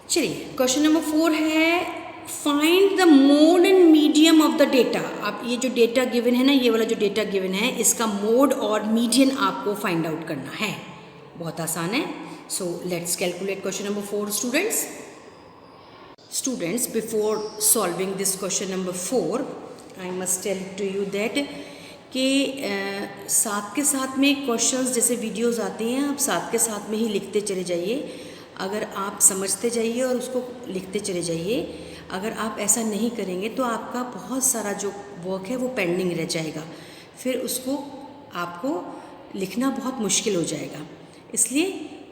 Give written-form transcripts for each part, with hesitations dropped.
चलिए question number 4 है find the mode and medium of the data. अब ये जो डेटा गिवन है ना, ये वाला जो डेटा गिवन है, इसका मोड और मीडियन आपको फाइंड आउट करना है। बहुत आसान है। So let's calculate question number 4 students. Before solving this question number 4 I must tell to you that कि साथ के साथ में क्वेश्चंस जैसे वीडियोस आती हैं, आप साथ के साथ में ही लिखते चले जाइए। अगर आप समझते जाइए और उसको लिखते चले जाइए, अगर आप ऐसा नहीं करेंगे तो आपका बहुत सारा जो वर्क है वो पेंडिंग रह जाएगा, फिर उसको आपको लिखना बहुत मुश्किल हो जाएगा। इसलिए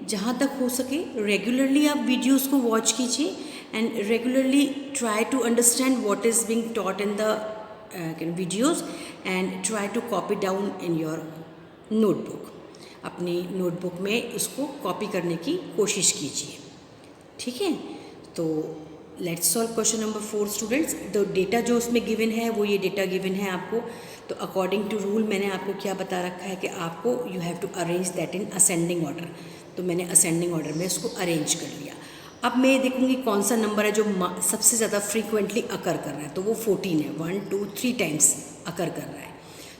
जहाँ तक हो सके रेगुलरली आप वीडियोस को वॉच कीजिए and regularly try to understand what is being taught in the videos and try to copy down in your notebook. अपनी नोटबुक में उसको कॉपी करने की कोशिश कीजिए, ठीक है। तो let's solve question number 4 students. तो डेटा जो उसमें गिवन है वो ये डेटा गिवन है आपको। तो अकॉर्डिंग टू रूल मैंने आपको क्या बता रखा है कि आपको you have to arrange that in ascending order. तो मैंने असेंडिंग ऑर्डर में उसको अरेंज कर लिया। अब मैं देखूँगी कौन सा नंबर है जो सबसे ज़्यादा फ्रीक्वेंटली अकर कर रहा है। तो वो 14 है, 1 2 3 टाइम्स अकर कर रहा है।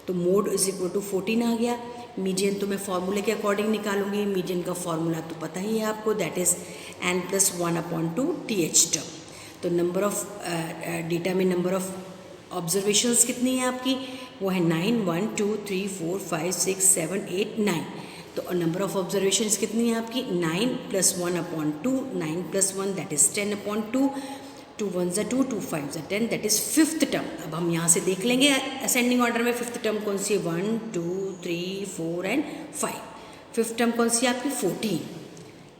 तो मोड इज इक्वल टू 14 आ गया। मीडियन तो मैं फॉर्मूले के अकॉर्डिंग निकालूंगी। मीडियन का फॉर्मूला तो पता ही है आपको, that is n+1/2 TH term. तो नंबर ऑफ डेटा में नंबर ऑफ ऑब्जर्वेशंस कितनी है आपकी, वो है 9, 1 2 3 4 5 6 7 8 9। तो नंबर ऑफ ऑब्जर्वेशंस कितनी है आपकी, 9 + 1/2, 9 + 1 that is 10/2, 2 1 2 2 5 10, that is 5th term. अब हम यहाँ से देख लेंगे असेंडिंग ऑर्डर में 5th टर्म कौन सी है, 1 2 3 4 एंड 5। 5th टर्म कौन सी है आपकी, 14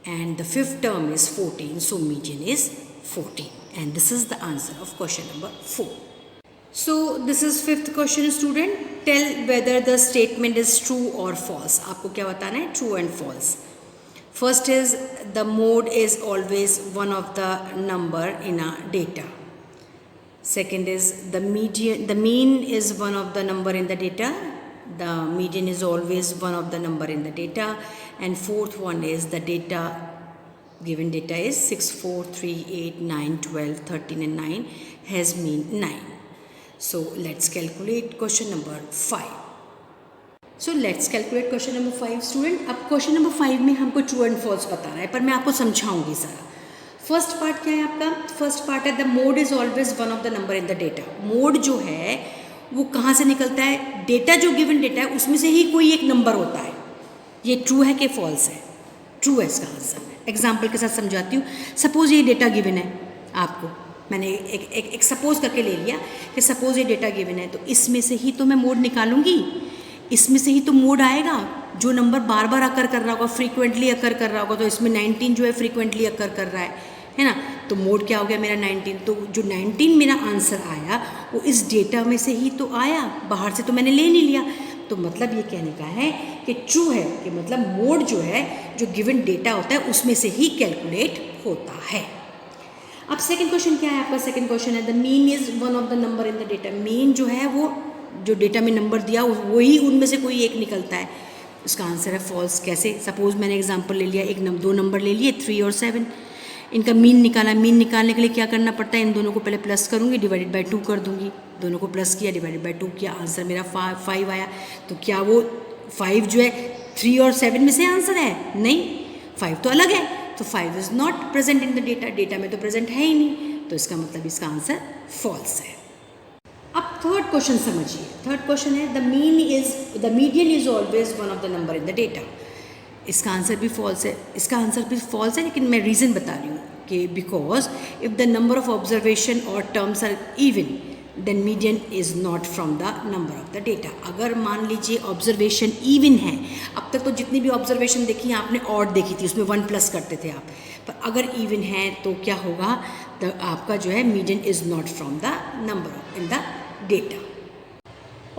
and the 5th term is 14, so median is 14 and this is the answer of question number 4। So this is 5th question student. Tell whether the statement is true or false. आपको क्या बताना है, true and false. First is the mode is always one of the number in a data. Second is the mean is one of the number in the data. The median is always one of the number in the data. And fourth one is the data, given data is 6 4 3 8 9 12 13 and 9 has mean 9. So let's calculate question number 5. So let's calculate question number 5 student. अब question number 5 में हमको true and false बता रहा है, पर मैं आपको समझाऊंगी सारा। फर्स्ट पार्ट क्या है आपका, फर्स्ट पार्ट है the mode is always one of the number in the data. Mode जो है वो कहाँ से निकलता है, डेटा जो गिवन डेटा है उसमें से ही कोई एक नंबर होता है। ये ट्रू है कि फॉल्स है, ट्रू है इसका आंसर। एग्जाम्पल के साथ समझाती हूँ। सपोज ये डेटा गिवन है आपको, मैंने एक सपोज करके ले लिया कि सपोज ये डेटा गिवन है, तो इसमें से ही तो मैं मोड निकालूंगी, इसमें से ही तो मोड आएगा। जो नंबर बार बार अकर कर रहा होगा, फ्रीक्वेंटली अकर कर रहा होगा, तो इसमें 19 जो है फ्रीक्वेंटली अकर कर रहा है ना। तो मोड क्या हो गया मेरा 19। तो जो 19 मेरा आंसर आया वो इस डेटा में से ही तो आया, बाहर से तो मैंने ले नहीं लिया। तो मतलब ये कहने का है कि ट्रू है, कि मतलब मोड जो है जो गिवन डेटा होता है उसमें से ही कैलकुलेट होता है। अब सेकंड क्वेश्चन क्या है आपका, सेकंड क्वेश्चन है the mean is one of the number in the data. Mean जो है वो जो डेटा में नंबर दिया वही उनमें से कोई एक निकलता है। उसका आंसर है फॉल्स। कैसे, सपोज मैंने एग्जांपल ले लिया, दो नंबर ले लिए 3 और 7, इनका मीन निकाला। मीन निकालने के लिए क्या करना पड़ता है, इन दोनों को पहले प्लस करूँगी, डिवाइडेड बाई 2 कर दूँगी। दोनों को प्लस किया, डिवाइडेड बाई 2 किया, आंसर मेरा 5 आया। तो क्या वो 5 जो है 3 और 7 में से आंसर है, नहीं, 5 तो अलग है। तो 5 is not present in the data, data में तो प्रेजेंट है ही नहीं। तो इसका मतलब इसका आंसर फॉल्स है। अब थर्ड क्वेश्चन समझिए। थर्ड क्वेश्चन है the median is always one of the number in the data. इसका आंसर भी फॉल्स है, इसका आंसर भी फॉल्स है, लेकिन मैं रीज़न बता रही हूँ कि because if the number of observation और terms are even then median is not from the number of the data. अगर मान लीजिए ऑब्जर्वेशन इवन है, अब तक तो जितनी भी ऑब्जर्वेशन देखी आपने ऑड देखी थी, उसमें 1 प्लस करते थे आप, पर अगर इवन है तो क्या होगा, तो आपका जो है median is not from the number in the data.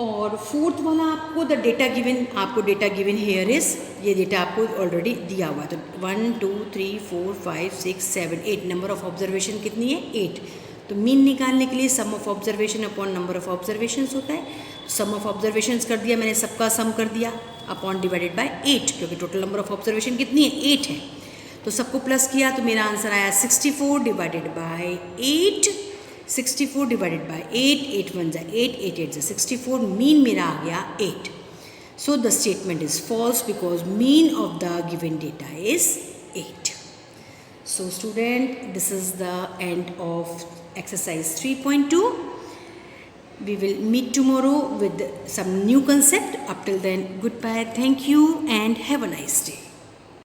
और फोर्थ वाला आपको द डेटा गिवन, आपको डेटा गिवन हेयर इज, ये डेटा आपको ऑलरेडी दिया हुआ है। तो 1 2 3 4 5 6 7 8 नंबर ऑफ ऑब्जर्वेशन कितनी है, 8। तो मीन निकालने के लिए sum of observation upon number of observations होता है। सम ऑफ ऑब्जर्वेशंस कर दिया मैंने, सबका सम कर दिया अपॉन डिवाइडेड बाय 8, क्योंकि टोटल नंबर ऑफ ऑब्जर्वेशन कितनी है, 8 है। तो सबको प्लस किया तो मेरा आंसर आया 64 डिवाइडेड बाय 8, 64 डिवाइडेड बाय 8, 8 1 जा 8, 8 8 जा 64, मीन मेरा आ गया 8. So the statement is false because mean of the given data is 8. So student, this is the end of exercise 3.2. We will meet tomorrow with some new concept. Up till then, goodbye, thank you and have a nice day.